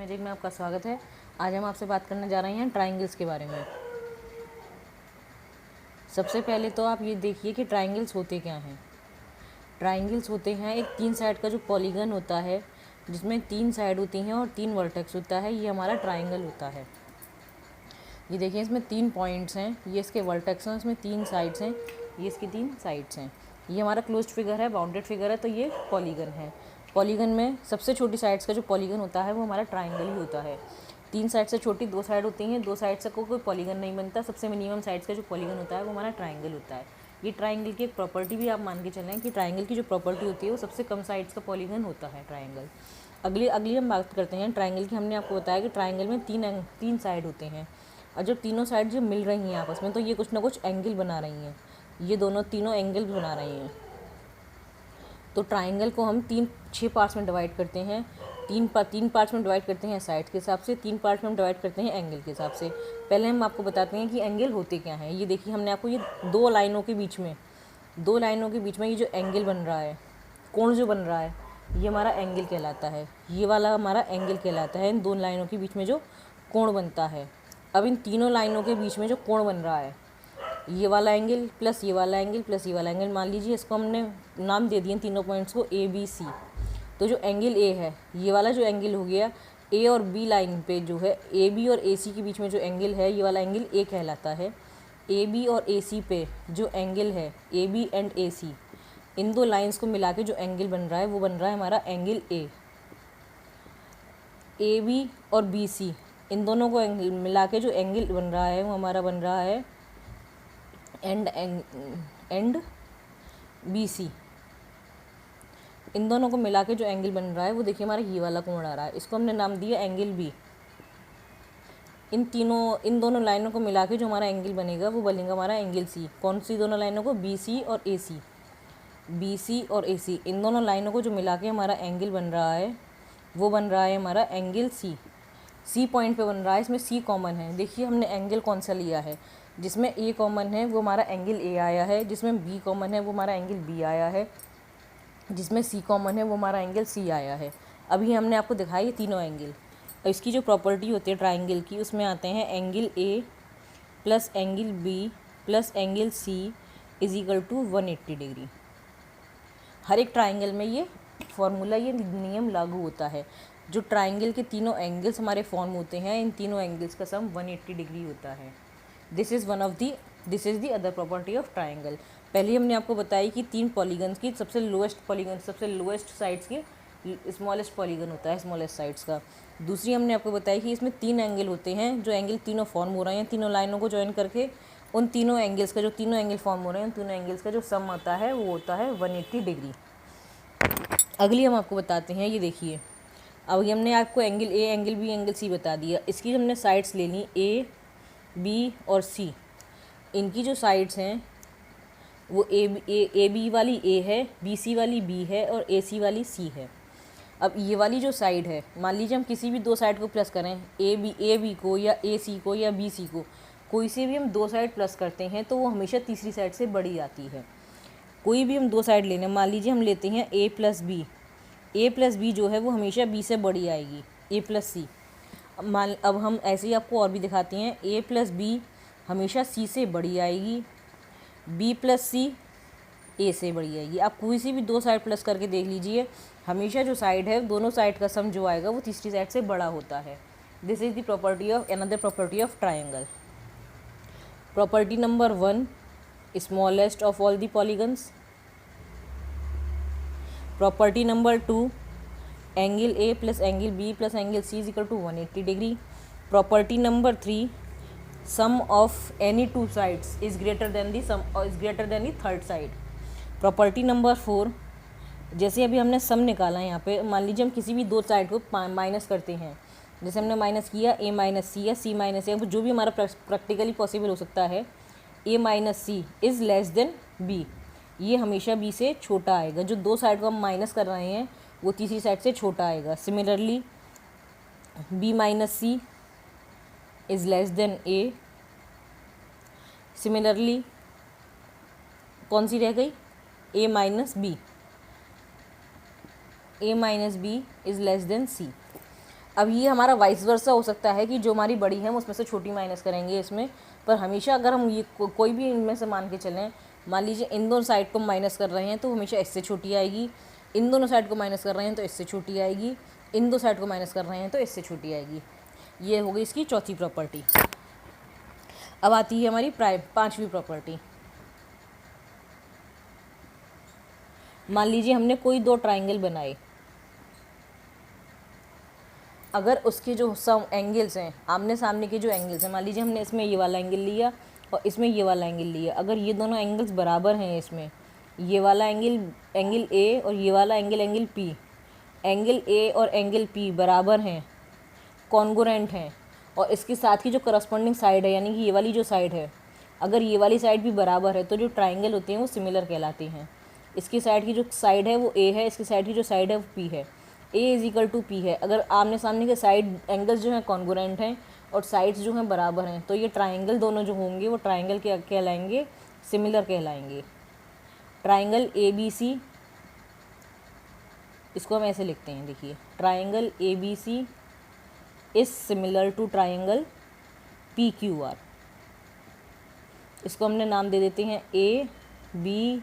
Magic में आपका स्वागत है। आज हम आपसे बात करने जा रहे हैं ट्राइंगल्स के बारे में। सबसे पहले तो आप ये देखिए कि ट्राइंगल्स होते क्या हैं। ट्राइंगल्स होते हैं एक 3 साइड का जो पॉलीगन होता है, जिसमें 3 साइड होती हैं और 3 वर्टेक्स होता है, ये हमारा ट्राइंगल होता है। ये देखिए इसमें 3 पॉइंट्स हैं, ये इसके वर्टेक्स हैं, इसमें 3 साइड्स हैं, ये इसकी 3 साइड्स हैं। ये हमारा क्लोज्ड फिगर है, बाउंडेड फिगर है, तो ये पॉलीगन है। पॉलीगन में सबसे छोटी साइड्स का जो पॉलीगन होता है वो हमारा ट्राइंगल ही होता है। 3 साइड से छोटी 2 साइड होती हैं, 2 साइड से कोई पॉलीगन नहीं बनता। सबसे मिनिमम साइड्स का जो पॉलीगन होता है वो हमारा ट्राइंगल होता है। ये ट्राइंगल की एक प्रॉपर्टी भी आप मान के चलें कि ट्राइंगल की जो प्रॉपर्टी होती है वो सबसे कम साइड्स का पॉलीगन होता है ट्राइंगल। अगली हम बात करते हैं ट्राइंगल की। हमने आपको बताया कि ट्राइंगल में तीन साइड होते हैं, और जो तीनों साइड जो मिल रही हैं आपस में, तो ये कुछ ना कुछ एंगल बना रही हैं। ये तीनों एंगल बना रही हैं। तो ट्राइंगल को हम 6 पार्ट्स में डिवाइड करते हैं। तीन पार्ट्स में डिवाइड करते हैं साइड के हिसाब से, 3 पार्ट्स में डिवाइड करते हैं एंगल के हिसाब से। पहले हम आपको बताते हैं कि एंगल होते क्या हैं। ये देखिए हमने आपको ये दो लाइनों के बीच में ये जो एंगल बन रहा है, कोण जो बन रहा है, ये हमारा एंगल कहलाता है। ये वाला हमारा एंगल कहलाता है, इन 2 लाइनों के बीच में जो कोण बनता है। अब इन तीनों लाइनों के बीच में जो कोण बन रहा है, ये वाला एंगल प्लस ये वाला एंगल प्लस ये वाला एंगल, मान लीजिए इसको हमने नाम दे दिए तीनों पॉइंट्स को ए बी सी। तो जो एंगल ए है, ये वाला जो एंगल हो गया, ए और बी लाइन पे जो है, ए बी और ए सी के बीच में जो एंगल है, ये वाला एंगल ए कहलाता है। ए बी और ए सी पे जो एंगल है, A B and A C, इन 2 लाइन्स को मिला के जो एंगल बन रहा है वो बन रहा है हमारा एंगल ए। ए बी और बी सी, इन दोनों को मिला के जो एंगल बन रहा है वो हमारा बन रहा है एंड बी सी। इन दोनों को मिला के जो एंगल बन रहा है वो देखिए हमारा ये वाला कोण आ रहा है, इसको हमने नाम दिया एंगल बी। इन दोनों लाइनों को मिला के जो हमारा एंगल बनेगा वो बनेगा हमारा एंगल सी। कौन सी दोनों लाइनों को? बी सी और ए सी। बी सी और ए सी, इन दोनों लाइनों को जो मिला के हमारा एंगल बन रहा है वो बन रहा है हमारा एंगल सी। सी पॉइंट पे बन रहा है, इसमें सी कॉमन है। देखिए हमने एंगल कौन सा लिया है, जिसमें ए कॉमन है वो हमारा एंगल ए आया है, जिसमें बी कॉमन है वो हमारा एंगल बी आया है, जिसमें सी कॉमन है वो हमारा एंगल सी आया है। अभी हमने आपको दिखाई ये तीनों एंगल। और इसकी जो प्रॉपर्टी होती है ट्राइंगल की, उसमें आते हैं angle A plus angle B plus angle C is equal to 180 degree. हर एक ट्राइंगल में ये फॉर्मूला, ये नियम लागू होता है। जो ट्राइंगल के तीनों एंगल्स हमारे फॉर्म होते हैं, इन तीनों एंगल्स का सम 180 डिग्री होता है। This is the other property of triangle. पहले हमने आपको बताई कि 3 पॉलीगन्स की सबसे लोएस्ट साइड्स की स्मॉलेस्ट पॉलीगन होता है, स्मॉलेस्ट साइड्स का। दूसरी हमने आपको बताई कि इसमें 3 एंगल होते हैं, जो एंगल तीनों फॉर्म हो रहे हैं, तीनों लाइनों को ज्वाइन करके उन तीनों एंगल्स का, जो तीनों एंगल फॉर्म हो रहे हैं, उन तीनों एंगल्स का जो सम आता है वो होता है 180 डिग्री। अगली हम आपको बताते हैं, ये देखिए अभी हमने आपको angle A, angle B, angle C बता दिया। इसकी हमने साइड्स ले ली ए, बी और सी। इनकी जो साइड्स हैं वो ए बी वाली ए है, बी सी वाली बी है और ए सी वाली सी है। अब ये वाली जो साइड है, मान लीजिए हम किसी भी 2 साइड को प्लस करें, ए बी को या ए सी को या बी सी को, कोई से भी हम 2 साइड प्लस करते हैं तो वो हमेशा तीसरी साइड से बड़ी आती है। कोई भी हम 2 साइड ले लें, मान लीजिए हम लेते हैं ए प्लस बी जो है वो हमेशा बी से बड़ी आएगी, ए प्लस सी। अब हम ऐसे ही आपको और भी दिखाते हैं, ए प्लस बी हमेशा सी से बड़ी आएगी, बी प्लस सी ए से बड़ी आएगी। आप कोई सी भी 2 साइड प्लस करके देख लीजिए, हमेशा जो साइड है, दोनों साइड का सम जो आएगा वो तीसरी साइड से बड़ा होता है। This is the property of another property of triangle. Property number 1, smallest of all the polygons. Property number 2, angle A plus angle B plus angle C is equal to 180 degree. Property number 3, sum of any 2 sides is greater than the third side. Property number 4, जैसे अभी हमने सम निकाला है, यहाँ पे मान लीजिए हम किसी भी 2 साइड को माइनस करते हैं, जैसे हमने माइनस किया ए माइनस सी या सी माइनस ए, जो भी हमारा प्रैक्टिकली पॉसिबल हो सकता है। A minus C is less than B, ये हमेशा बी से छोटा आएगा। जो 2 साइड को हम माइनस कर रहे हैं वो तीसरी साइड से छोटा आएगा। Similarly B minus C is less than A. Similarly कौन सी रह गई? A minus B is less than C. अब ये हमारा वाइस वर्सा हो सकता है कि जो हमारी बड़ी है उसमें से छोटी माइनस करेंगे इसमें, पर हमेशा अगर हम ये कोई भी इनमें से मान के चलें, मान लीजिए इन दोनों साइड को माइनस कर रहे हैं तो हमेशा इससे छोटी आएगी, इन दोनों साइड को माइनस कर रहे हैं तो इससे छोटी आएगी, इन दो साइड को माइनस कर रहे हैं तो इससे छोटी आएगी। ये हो गई इसकी चौथी प्रॉपर्टी। अब आती है हमारी पांचवी प्रॉपर्टी। मान लीजिए हमने कोई दो ट्राइंगल बनाए, अगर उसके जो सम एंगल्स हैं, आमने सामने के जो एंगल्स हैं, मान लीजिए हमने इसमें ये वाला एंगल लिया और इसमें ये वाला एंगल लिया, अगर ये दोनों एंगल्स बराबर हैं, इसमें ये वाला एंगल ए और ये वाला एंगल पी, एंगल ए और एंगल पी बराबर हैं, कॉन्ग्रुएंट हैं, और इसके साथ ही जो करस्पॉन्डिंग साइड है यानी कि ये वाली जो साइड है, अगर ये वाली साइड भी बराबर है तो जो ट्राइंगल होते हैं वो सिमिलर कहलाते हैं। इसकी साइड की जो साइड है वो ए है, इसकी साइड की जो साइड है वो पी है, ए इज इक्वल टू पी है। अगर आमने सामने के साइड एंगल्स जो हैं कॉन्ग्रुएंट हैं और साइड्स जो हैं बराबर हैं, तो ये ट्राइंगल दोनों जो होंगे वो ट्राइंगल क्या कहलाएंगे, सिमिलर कहलाएंगे। ट्राइंगल ए बी सी, इसको हम ऐसे लिखते हैं, देखिए triangle A B C is similar to triangle P Q R. इसको हमने नाम दे देते हैं A B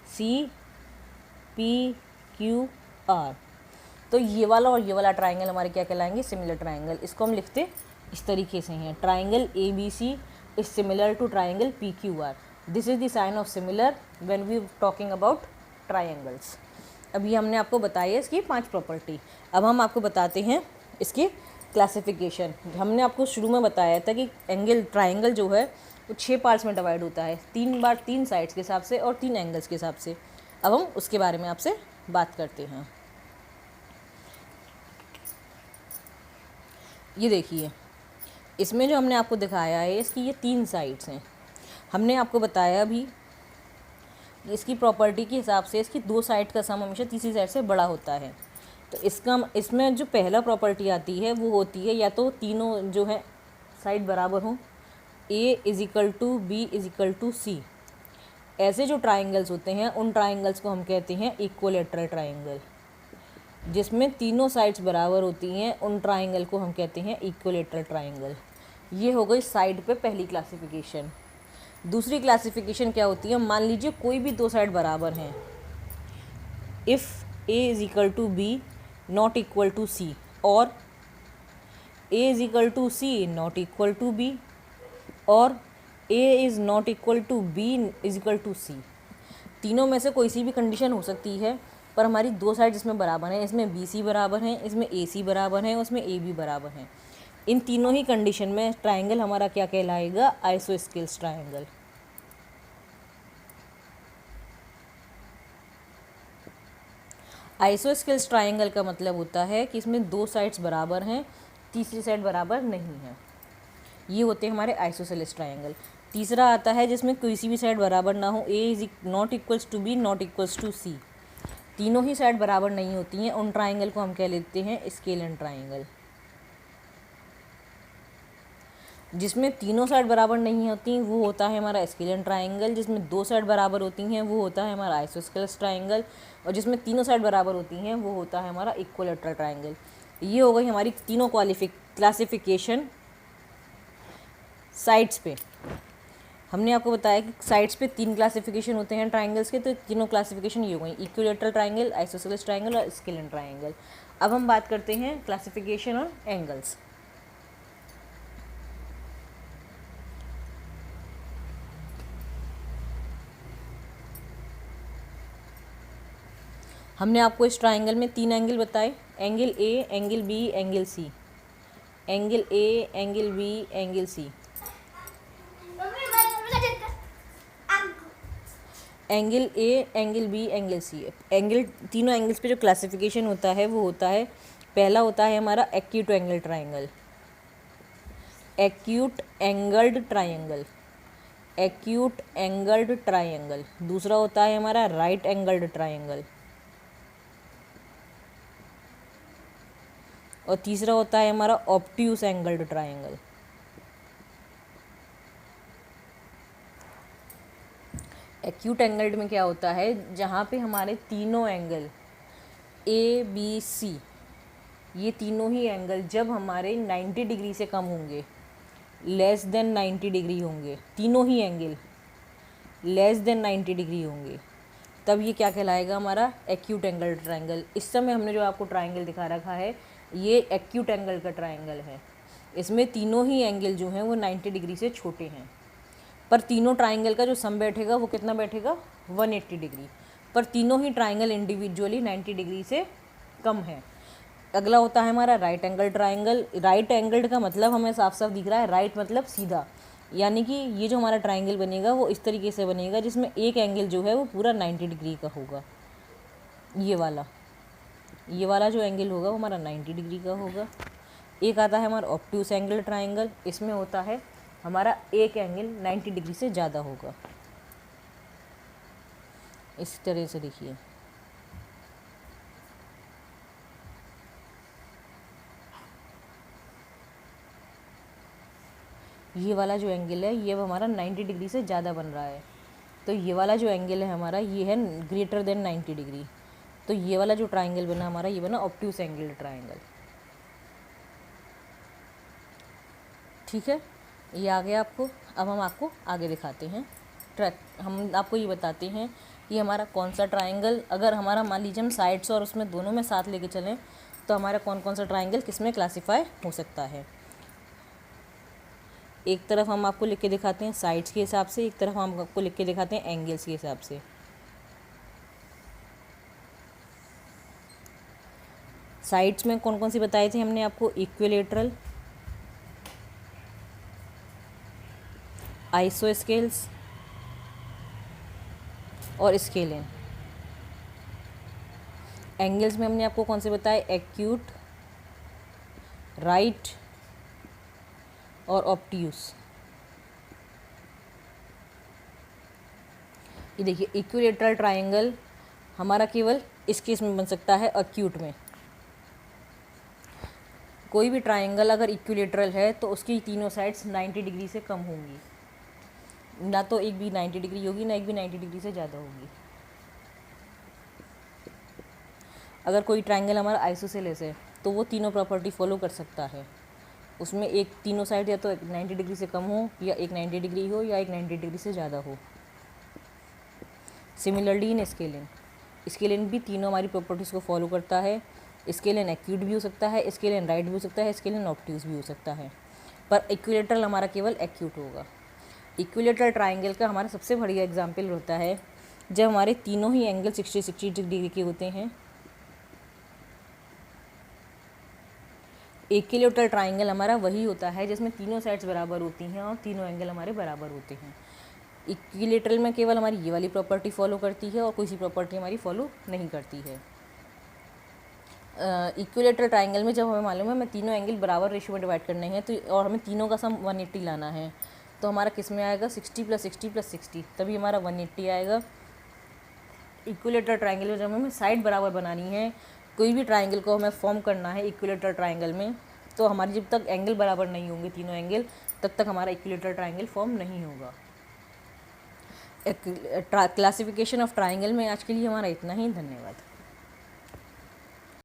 C P Q R. तो ये वाला और ये वाला ट्राइंगल हमारे क्या कहलाएंगे, सिमिलर ट्राइंगल। इसको हम लिखते इस तरीके से हैं, triangle A B C is similar to triangle P Q R. This is the sign of similar when we talking about triangles. अभी हमने आपको बताया इसकी 5 प्रॉपर्टी। अब हम आपको बताते हैं इसकी क्लासिफिकेशन। हमने आपको शुरू में बताया था कि ट्राइंगल जो है वो 6 पार्ट्स में डिवाइड होता है, 3 साइड्स के हिसाब से और 3 एंगल्स के हिसाब से। अब हम उसके बारे में आपसे बात करते हैं। ये देखिए, इसमें जो हमने आपको दिखाया है इसकी ये 3 साइड्स हैं। हमने आपको बताया भी इसकी प्रॉपर्टी के हिसाब से इसकी 2 साइड का सम हमेशा तीसरी साइड से बड़ा होता है। तो इसमें जो पहला प्रॉपर्टी आती है वो होती है या तो तीनों जो है साइड बराबर हों, A is equal to B is equal to C. ऐसे जो ट्राइंगल्स होते हैं उन ट्राइंगल्स को हम कहते हैं इक्विलैटरल ट्राइंगल। जिसमें तीनों साइड्स बराबर होती हैं उन ट्राइंगल को हम कहते हैं इक्विलैटरल ट्राइंगल। ये हो गई साइड पे पहली क्लासिफिकेशन। दूसरी क्लासिफिकेशन क्या होती है, मान लीजिए कोई भी 2 साइड बराबर हैं, if A is equal to B not equal to C और A is equal to C not equal to B और A is not equal to B is equal to C. तीनों में से कोई सी भी कंडीशन हो सकती है, पर हमारी 2 साइड इसमें बराबर हैं, इसमें बी सी बराबर हैं, इसमें ए सी बराबर हैं, उसमें ए बी बराबर हैं। इन तीनों ही कंडीशन में ट्राइंगल हमारा क्या कहलाएगा, आइसोस्केल्स ट्राइंगल। आइसोस्केल्स ट्राइंगल का मतलब होता है कि इसमें 2 साइड्स बराबर हैं, तीसरी साइड बराबर नहीं है। ये होते हैं हमारे आइसोसेलेस ट्राइंगल। तीसरा आता है जिसमें किसी भी साइड बराबर ना हो, A is not equals to B not equals to C. तीनों ही साइड बराबर नहीं होती हैं, उन ट्राइंगल को हम कह लेते हैं स्केलन ट्राइंगल। जिसमें तीनों साइड बराबर नहीं होती वो होता है हमारा स्केलन ट्राइंगल। जिसमें 2 साइड बराबर होती हैं वो होता है हमारा आइसोस्केलेस ट्राइंगल। और जिसमें तीनों साइड बराबर होती हैं वो होता है हमारा इक्विलैटरल ट्राइंगल। ये हो गई हमारी तीनों क्लासिफिकेशन साइड्स पे। हमने आपको बताया कि साइड्स पे 3 क्लासिफिकेशन होते हैं ट्राइंगल्स के, तो तीनों क्लासिफिकेशन ये हो गई, इक्विलैटरल ट्राइंगल, आइसोसेलेस ट्राइंगल और स्केलन ट्राइंगल। अब हम बात करते हैं क्लासिफिकेशन और एंगल्स। हमने आपको इस ट्राइंगल में 3 एंगल बताए, angle A, angle B, angle C. Angle A, angle B, angle C. Angle A, angle B, angle C. Angle तीनों एंगल्स पे जो क्लासिफिकेशन होता है वो होता है, पहला होता है हमारा acute angle triangle, acute angled triangle, acute angled triangle. दूसरा होता है हमारा राइट एंगल्ड ट्राइंगल और तीसरा होता है हमारा obtuse angled triangle. Acute angled में क्या होता है, जहाँ पे हमारे तीनों एंगल ए बी सी ये तीनों ही एंगल जब हमारे 90 डिग्री से कम होंगे, लेस देन 90 डिग्री होंगे, तीनों ही एंगल लेस देन 90 डिग्री होंगे, तब ये क्या कहलाएगा, हमारा एक्यूट एंगल ट्रायंगल। इस समय हमने जो आपको ट्रायंगल दिखा रखा है ये एक्यूट एंगल का ट्रायंगल है। इसमें तीनों ही एंगल जो हैं वो 90 डिग्री से छोटे हैं, पर तीनों ट्रायंगल का जो सम बैठेगा वो कितना बैठेगा, 180 डिग्री, पर तीनों ही ट्रायंगल इंडिविजुअली 90 डिग्री से कम है। अगला होता है हमारा right angle triangle. Right angled का मतलब हमें साफ साफ दिख रहा है, राइट मतलब सीधा, यानी कि ये जो हमारा ट्रायंगल बनेगा वो इस तरीके से बनेगा जिसमें एक एंगल जो है वो पूरा 90 डिग्री का होगा। ये वाला जो एंगल होगा वो हमारा 90 डिग्री का होगा। एक आता है हमारा ऑब्ट्यूस एंगल ट्रायंगल। इसमें होता है हमारा एक एंगल 90 डिग्री से ज़्यादा होगा। इस तरह से देखिए, ये वाला जो एंगल है ये अब हमारा 90 डिग्री से ज़्यादा बन रहा है, तो ये वाला जो एंगल है हमारा ये है ग्रेटर देन 90 डिग्री। तो ये वाला जो ट्रायंगल बना हमारा ये बना ऑब्ट्यूस एंगल ट्रायंगल। ठीक है, ये आ गया आपको। अब हम आपको आगे दिखाते हैं हम आपको ये बताते हैं ये हमारा कौन सा ट्रायंगल, अगर हमारा मान लीजिए हम साइड्स और उसमें दोनों में साथ लेके चलें तो हमारा कौन कौन सा ट्रायंगल किस में क्लासीफाई हो सकता है। एक तरफ हम आपको लिख के दिखाते हैं साइड्स के हिसाब से, एक तरफ हम आपको लिख के दिखाते हैं एंगल्स के हिसाब से। साइड्स में कौन कौन सी बताए थे हमने आपको, इक्विलेटरल, आइसोस्केल्स और स्केलिन। एंगल्स में हमने आपको कौन से बताए, एक्यूट, राइट और ऑब्ट्यूस। ये देखिए इक्विलेटरल ट्रायंगल हमारा केवल इस केस में बन सकता है एक्यूट में। कोई भी ट्रायंगल अगर इक्विलेटरल है तो उसकी तीनों साइड्स 90 डिग्री से कम होंगी, ना तो एक भी 90 डिग्री होगी ना एक भी 90 डिग्री से ज़्यादा होगी। अगर कोई ट्रायंगल हमारा आइसोसेलेस है तो वो तीनों प्रॉपर्टी फॉलो कर सकता है, उसमें एक तीनों साइड या तो 90 डिग्री से कम हो या एक 90 डिग्री हो या एक 90 डिग्री से ज़्यादा हो। सिमिलरली इन स्केलिन भी तीनों हमारी प्रॉपर्टीज़ को फॉलो करता है। स्केलिन एक्यूट भी हो सकता है, स्केलिन राइट भी हो सकता है, स्केलिन ऑब्ट्यूस भी हो सकता है, पर इक्विलेटरल हमारा केवल एक्यूट होगा। इक्विलेटरल ट्रायंगल का हमारा सबसे बढ़िया एग्जाम्पल होता है जब हमारे तीनों ही एंगल 60 डिग्री के होते हैं। इक्विलेटरल ट्रायंगल हमारा वही होता है जिसमें तीनों साइड्स बराबर होती हैं और तीनों एंगल हमारे बराबर होते हैं। इक्विलेटरल में केवल हमारी ये वाली प्रॉपर्टी फॉलो करती है और कोई सी प्रॉपर्टी हमारी फॉलो नहीं करती है। इक्विलेटरल ट्रायंगल में जब हमें मालूम है हमें तीनों एंगल बराबर रेशियो में डिवाइड करने हैं तो और हमें तीनों का सम 180 लाना है, तो हमारा किस में आएगा 60 + 60 + 60, तभी हमारा 180 आएगा। इक्विलेटरल ट्रायंगल में जब हमें साइड बराबर बनानी है, कोई भी ट्रायंगल को हमें फॉर्म करना है इक्विलेटरल ट्रायंगल में, तो हमारी जब तक एंगल बराबर नहीं होंगे तीनों एंगल तब तक हमारा इक्विलेटरल ट्रायंगल फॉर्म नहीं होगा। क्लासिफिकेशन ऑफ ट्रायंगल में आज के लिए हमारा इतना ही। धन्यवाद।